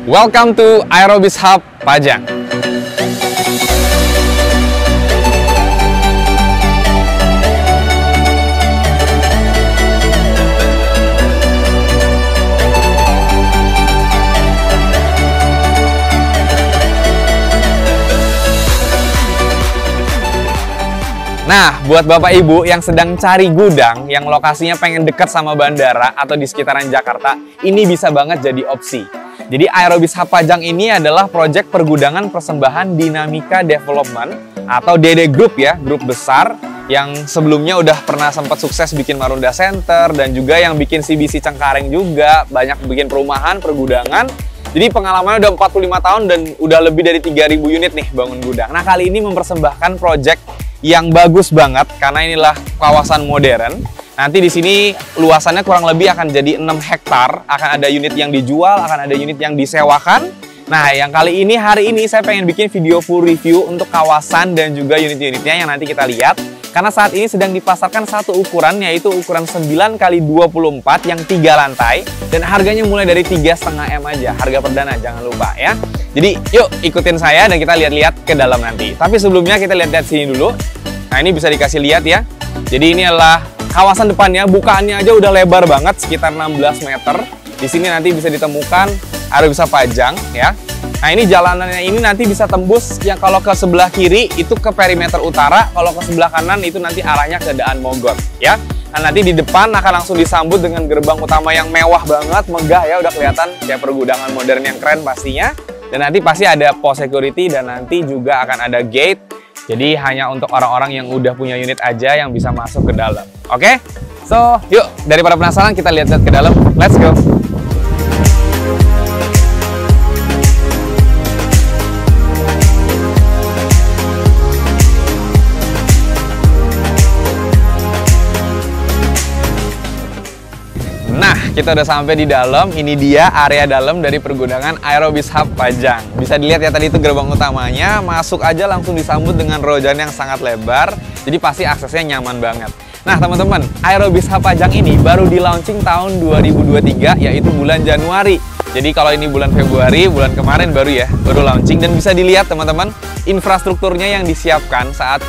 Welcome to Aerobis Hub Pajang. Nah, buat Bapak Ibu yang sedang cari gudang yang lokasinya pengen dekat sama bandara atau di sekitaran Jakarta, ini bisa banget jadi opsi. Jadi Aerobis Hub Pajang ini adalah proyek pergudangan persembahan Dinamika Development atau DD Group ya, grup besar yang sebelumnya udah pernah sempat sukses bikin Marunda Center dan juga yang bikin CBC Cengkareng juga, banyak bikin perumahan, pergudangan. Jadi pengalamannya udah 45 tahun dan udah lebih dari 3.000 unit nih bangun gudang. Nah, kali ini mempersembahkan proyek yang bagus banget karena inilah kawasan modern. Nanti di sini luasannya kurang lebih akan jadi 6 hektar, akan ada unit yang dijual, akan ada unit yang disewakan. Nah, yang kali ini hari ini saya pengen bikin video full review untuk kawasan dan juga unit-unitnya yang nanti kita lihat. Karena saat ini sedang dipasarkan satu ukuran, yaitu ukuran 9x24 yang 3 lantai. Dan harganya mulai dari 3,5 M aja, harga perdana, jangan lupa ya. Jadi yuk ikutin saya dan kita lihat-lihat ke dalam nanti. Tapi sebelumnya kita lihat-lihat sini dulu. Nah, ini bisa dikasih lihat ya. Jadi ini adalah kawasan depannya, bukaannya aja udah lebar banget, sekitar 16 meter. Di sini nanti bisa ditemukan Aerobis Hub Pajang ya. Nah, ini jalanannya ini nanti bisa tembus yang kalau ke sebelah kiri itu ke perimeter utara, kalau ke sebelah kanan itu nanti arahnya ke Daan Mogot ya. Nah, nanti di depan akan langsung disambut dengan gerbang utama yang mewah banget, megah ya, udah kelihatan kayak pergudangan modern yang keren pastinya. Dan nanti pasti ada pos security dan nanti juga akan ada gate. Jadi hanya untuk orang-orang yang udah punya unit aja yang bisa masuk ke dalam. Oke? So, yuk daripada penasaran kita lihat-lihat ke dalam. Let's go. Nah, kita udah sampai di dalam. Ini dia area dalam dari pergudangan Aerobis Hub Pajang. Bisa dilihat ya, tadi itu gerbang utamanya. Masuk aja langsung disambut dengan rojan yang sangat lebar. Jadi pasti aksesnya nyaman banget. Nah, teman-teman, Aerobis Hub Pajang ini baru di launching tahun 2023, yaitu bulan Januari. Jadi kalau ini bulan Februari, bulan kemarin baru launching. Dan bisa dilihat teman-teman, infrastrukturnya yang disiapkan saat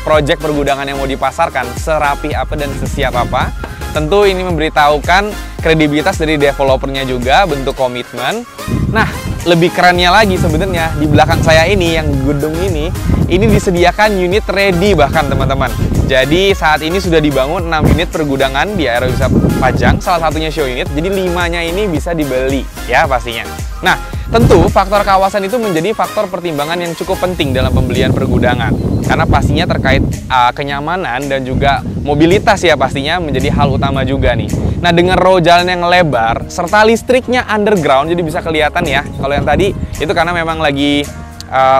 proyek pergudangan yang mau dipasarkan serapi apa dan sesiap apa. Tentu ini memberitahukan kredibilitas dari developernya juga, bentuk komitmen. Nah, lebih kerennya lagi sebenarnya di belakang saya ini, yang gedung ini disediakan unit ready bahkan teman-teman. Jadi saat ini sudah dibangun 6 unit pergudangan di Aerobis Hub Pajang, salah satunya show unit. Jadi 5-nya ini bisa dibeli ya pastinya. Nah, tentu faktor kawasan itu menjadi faktor pertimbangan yang cukup penting dalam pembelian pergudangan. Karena pastinya terkait kenyamanan dan juga mobilitas ya pastinya menjadi hal utama juga nih. Nah, dengan row jalan yang lebar serta listriknya underground, jadi bisa kelihatan ya. Kalau yang tadi itu karena memang lagi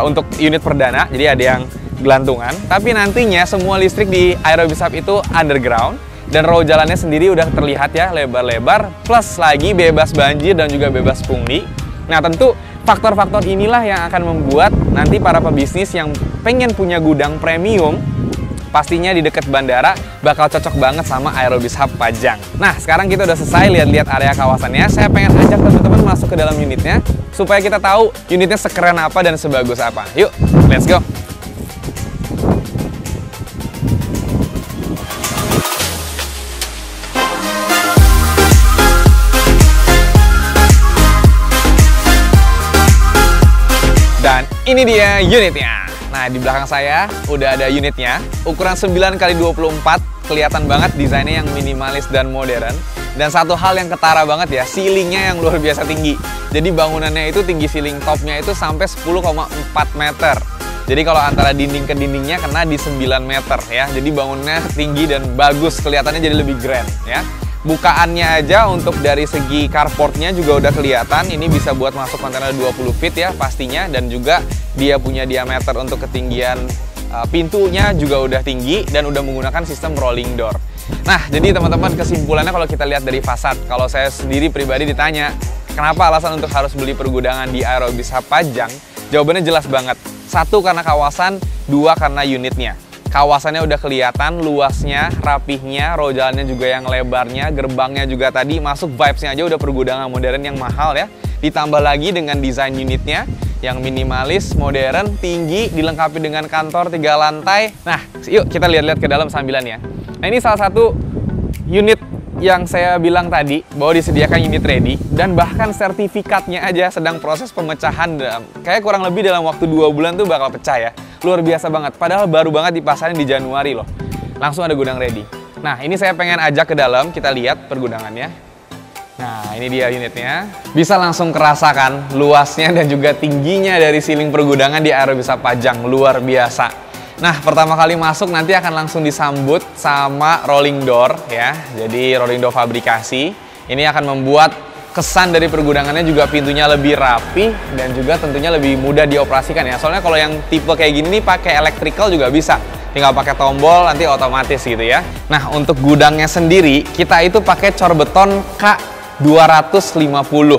untuk unit perdana, jadi ada yang gelantungan. Tapi nantinya semua listrik di Aerobis Hub itu underground. Dan row jalannya sendiri udah terlihat ya lebar-lebar, plus lagi bebas banjir dan juga bebas pungli. Nah, tentu faktor-faktor inilah yang akan membuat nanti para pebisnis yang pengen punya gudang premium pastinya di dekat bandara bakal cocok banget sama Aerobis Hub Pajang. Nah, sekarang kita udah selesai lihat-lihat area kawasannya. Saya pengen ajak teman-teman masuk ke dalam unitnya supaya kita tahu unitnya sekeren apa dan sebagus apa. Yuk, let's go! Dan ini dia unitnya. Nah, di belakang saya udah ada unitnya. Ukuran 9x24, kelihatan banget desainnya yang minimalis dan modern. Dan satu hal yang ketara banget ya, ceilingnya yang luar biasa tinggi. Jadi bangunannya itu tinggi ceiling topnya itu sampai 10,4 meter. Jadi kalau antara dinding ke dindingnya kena di 9 meter ya. Jadi bangunannya tinggi dan bagus, kelihatannya jadi lebih grand ya. Bukaannya aja untuk dari segi carportnya juga udah kelihatan. Ini bisa buat masuk kontainer 20 feet ya pastinya. Dan juga dia punya diameter untuk ketinggian pintunya juga udah tinggi. Dan udah menggunakan sistem rolling door. Nah, jadi teman-teman kesimpulannya kalau kita lihat dari fasad. Kalau saya sendiri pribadi ditanya, kenapa alasan untuk harus beli pergudangan di Aerobis Hub Pajang? Jawabannya jelas banget. 1 karena kawasan, 2 karena unitnya. Kawasannya udah kelihatan luasnya, rapihnya, row jalannya juga yang lebarnya, gerbangnya juga tadi masuk vibes-nya aja udah pergudangan modern yang mahal ya. Ditambah lagi dengan desain unitnya yang minimalis, modern, tinggi, dilengkapi dengan kantor 3 lantai. Nah, yuk kita lihat-lihat ke dalam sambilan ya. Nah, ini salah satu unit yang saya bilang tadi bahwa disediakan unit ready dan bahkan sertifikatnya aja sedang proses pemecahan. Kayak kurang lebih dalam waktu 2 bulan tuh bakal pecah ya. Luar biasa banget. Padahal baru banget dipasarin di Januari loh. Langsung ada gudang ready. Nah, ini saya pengen ajak ke dalam, kita lihat pergudangannya. Nah, ini dia unitnya. Bisa langsung kerasakan luasnya dan juga tingginya dari ceiling pergudangan di Aero Bis Hub Pajang. Luar biasa. Nah, pertama kali masuk nanti akan langsung disambut sama rolling door ya. Jadi rolling door fabrikasi. Ini akan membuat kesan dari pergudangannya juga pintunya lebih rapi dan juga tentunya lebih mudah dioperasikan ya. Soalnya kalau yang tipe kayak gini nih pakai electrical juga bisa. Tinggal pakai tombol nanti otomatis gitu ya. Nah, untuk gudangnya sendiri kita itu pakai cor beton K250.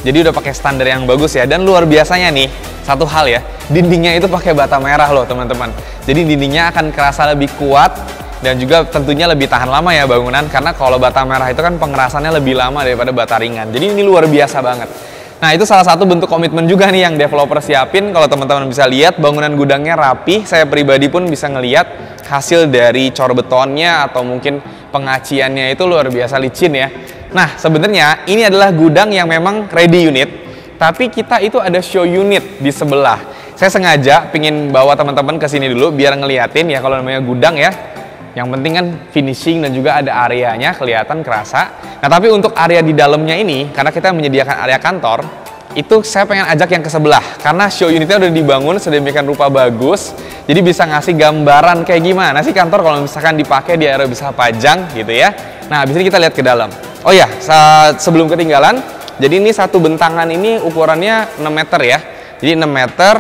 Jadi udah pakai standar yang bagus ya. Dan luar biasanya nih, satu hal ya, dindingnya itu pakai bata merah loh teman-teman. Jadi dindingnya akan kerasa lebih kuat dan juga tentunya lebih tahan lama ya bangunan, karena kalau bata merah itu kan pengerasannya lebih lama daripada bata ringan. Jadi ini luar biasa banget. Nah, itu salah satu bentuk komitmen juga nih yang developer siapin. Kalau teman-teman bisa lihat, bangunan gudangnya rapi. Saya pribadi pun bisa ngelihat hasil dari cor betonnya atau mungkin pengaciannya itu luar biasa licin ya. Nah, sebenarnya ini adalah gudang yang memang ready unit, tapi kita itu ada show unit di sebelah. Saya sengaja pingin bawa teman-teman ke sini dulu biar ngeliatin ya kalau namanya gudang ya. Yang penting kan finishing dan juga ada areanya kelihatan kerasa. Nah, tapi untuk area di dalamnya ini, karena kita menyediakan area kantor, itu saya pengen ajak yang ke sebelah. Karena show unitnya udah dibangun sedemikian rupa bagus, jadi bisa ngasih gambaran kayak gimana sih kantor kalau misalkan dipakai di Aero Bis Hub Pajang gitu ya. Nah, habis ini kita lihat ke dalam. Oh ya, sebelum ketinggalan, jadi ini satu bentangan ini ukurannya 6 meter ya. Jadi 6 meter,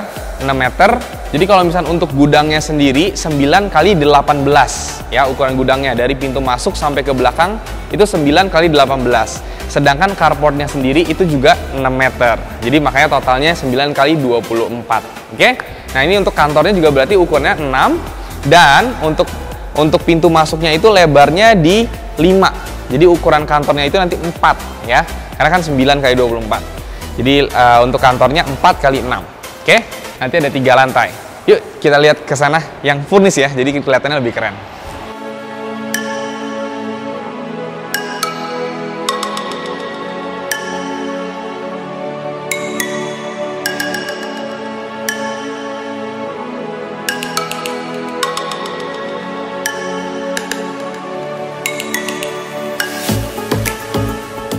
6 meter. Jadi kalau misalnya untuk gudangnya sendiri 9 kali 18 ya ukuran gudangnya, dari pintu masuk sampai ke belakang itu 9 kali 18. Sedangkan carportnya sendiri itu juga 6 meter. Jadi makanya totalnya 9 kali 24. Oke? Nah, ini untuk kantornya juga berarti ukurannya 6 dan untuk pintu masuknya itu lebarnya di 5. Jadi ukuran kantornya itu nanti 4 ya. Karena kan 9 kali 24. Jadi untuk kantornya 4 kali 6. Oke? Nanti ada 3 lantai. Yuk kita lihat ke sana yang furnish ya, jadi kelihatannya lebih keren.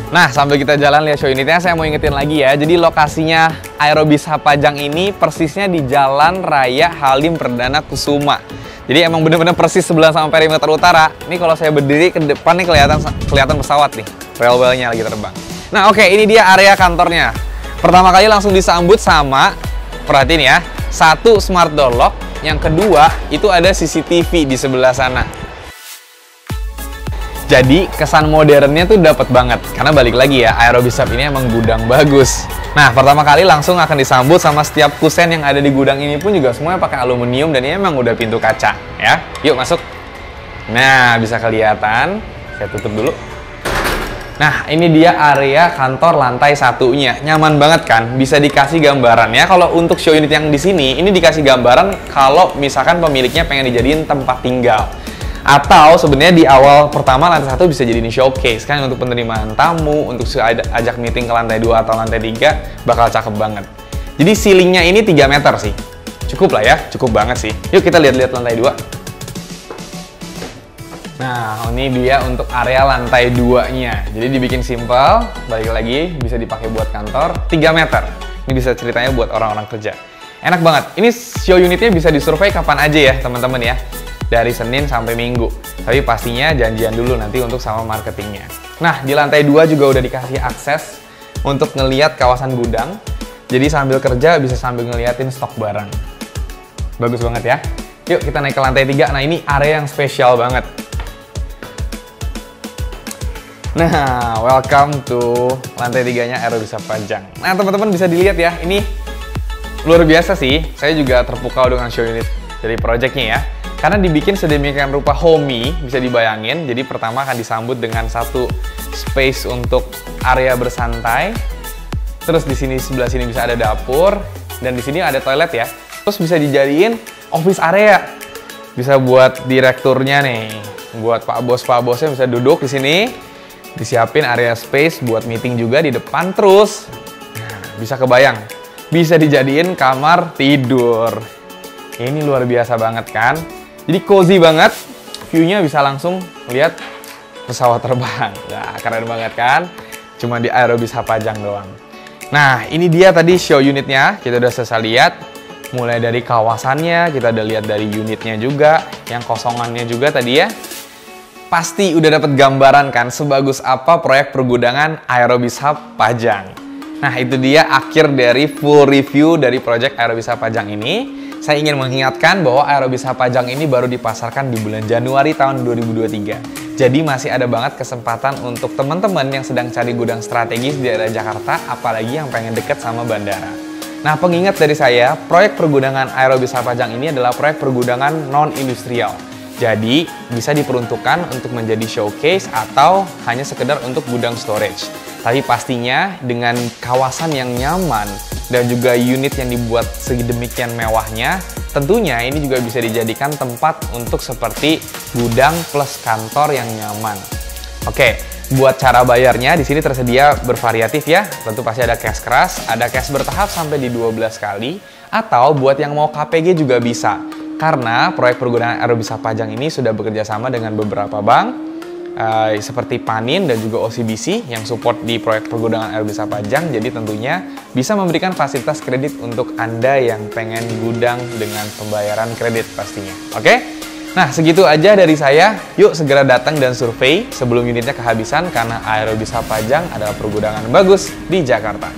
Nah, sambil kita jalan lihat show unitnya, saya mau ingetin lagi ya. Jadi lokasinya Aero Bis Hub Pajang ini persisnya di Jalan Raya Halim Perdana Kusuma. Jadi emang bener-bener persis sebelah sama perimeter utara. Ini kalau saya berdiri ke depan nih kelihatan pesawat nih. Rel-relnya lagi terbang. Nah, oke, ini dia area kantornya. Pertama kali langsung disambut sama, perhatiin ya, satu smart door lock. Yang kedua, itu ada CCTV di sebelah sana. Jadi kesan modernnya tuh dapat banget, karena balik lagi ya, Aero Bis Hub ini emang gudang bagus. Nah, pertama kali langsung akan disambut sama setiap kusen yang ada di gudang ini pun juga semuanya pakai aluminium dan ini emang udah pintu kaca ya. Yuk masuk. Nah, bisa kelihatan. Saya tutup dulu. Nah, ini dia area kantor lantai satunya. Nyaman banget kan? Bisa dikasih gambaran ya. Kalau untuk show unit yang di sini, ini dikasih gambaran kalau misalkan pemiliknya pengen dijadiin tempat tinggal. Atau sebenarnya di awal pertama lantai 1 bisa jadi showcase kan untuk penerimaan tamu, untuk ajak meeting ke lantai 2 atau lantai 3 bakal cakep banget. Jadi ceilingnya ini 3 meter sih. Cukup lah ya, cukup banget sih. Yuk kita lihat-lihat lantai 2. Nah, ini dia untuk area lantai 2-nya. Jadi dibikin simple, balik lagi bisa dipakai buat kantor, 3 meter. Ini bisa ceritanya buat orang-orang kerja. Enak banget. Ini show unitnya bisa disurvey kapan aja ya, teman-teman ya. Dari Senin sampai Minggu. Tapi pastinya janjian dulu nanti untuk sama marketingnya. Nah, di lantai 2 juga udah dikasih akses untuk ngeliat kawasan gudang. Jadi sambil kerja bisa sambil ngeliatin stok barang. Bagus banget ya. Yuk kita naik ke lantai 3. Nah, ini area yang spesial banget. Nah, welcome to lantai 3-nya Aero Bis Hub Pajang. Nah, teman-teman bisa dilihat ya, ini luar biasa sih. Saya juga terpukau dengan show unit dari projectnya ya. Karena dibikin sedemikian rupa homey, bisa dibayangin. Jadi pertama akan disambut dengan satu space untuk area bersantai. Terus di sini sebelah sini bisa ada dapur dan di sini ada toilet ya. Terus bisa dijadiin office area. Bisa buat direkturnya nih, buat pak bosnya bisa duduk di sini. Disiapin area space buat meeting juga di depan. Terus bisa kebayang, bisa dijadiin kamar tidur. Ini luar biasa banget kan? Jadi cozy banget, view-nya bisa langsung lihat pesawat terbang. Nah, keren banget kan? Cuma di Aerobis Hub Pajang doang. Nah, ini dia tadi show unitnya, kita udah selesai lihat. Mulai dari kawasannya, kita udah lihat dari unitnya juga, yang kosongannya juga tadi ya. Pasti udah dapat gambaran kan sebagus apa proyek pergudangan Aerobis Hub Pajang. Nah, itu dia akhir dari full review dari proyek Aerobis Hub Pajang ini. Saya ingin mengingatkan bahwa Aerobis Hub Pajang ini baru dipasarkan di bulan Januari tahun 2023. Jadi masih ada banget kesempatan untuk teman-teman yang sedang cari gudang strategis di daerah Jakarta, apalagi yang pengen deket sama bandara. Nah, pengingat dari saya, proyek pergudangan Aerobis Hub Pajang ini adalah proyek pergudangan non-industrial. Jadi, bisa diperuntukkan untuk menjadi showcase atau hanya sekedar untuk gudang storage. Tapi pastinya dengan kawasan yang nyaman dan juga unit yang dibuat sedemikian mewahnya, tentunya ini juga bisa dijadikan tempat untuk seperti gudang plus kantor yang nyaman. Oke, buat cara bayarnya di sini tersedia bervariatif ya. Tentu pasti ada cash keras, ada cash bertahap sampai di 12 kali, atau buat yang mau KPG juga bisa. Karena proyek pergudangan Aerobis Hub Pajang ini sudah bekerja sama dengan beberapa bank, seperti Panin dan juga OCBC yang support di proyek pergudangan Aerobis Hub Pajang. Jadi tentunya bisa memberikan fasilitas kredit untuk Anda yang pengen gudang dengan pembayaran kredit pastinya. Oke? Nah, segitu aja dari saya. Yuk segera datang dan survei sebelum unitnya kehabisan karena Aerobis Hub Pajang adalah pergudangan bagus di Jakarta.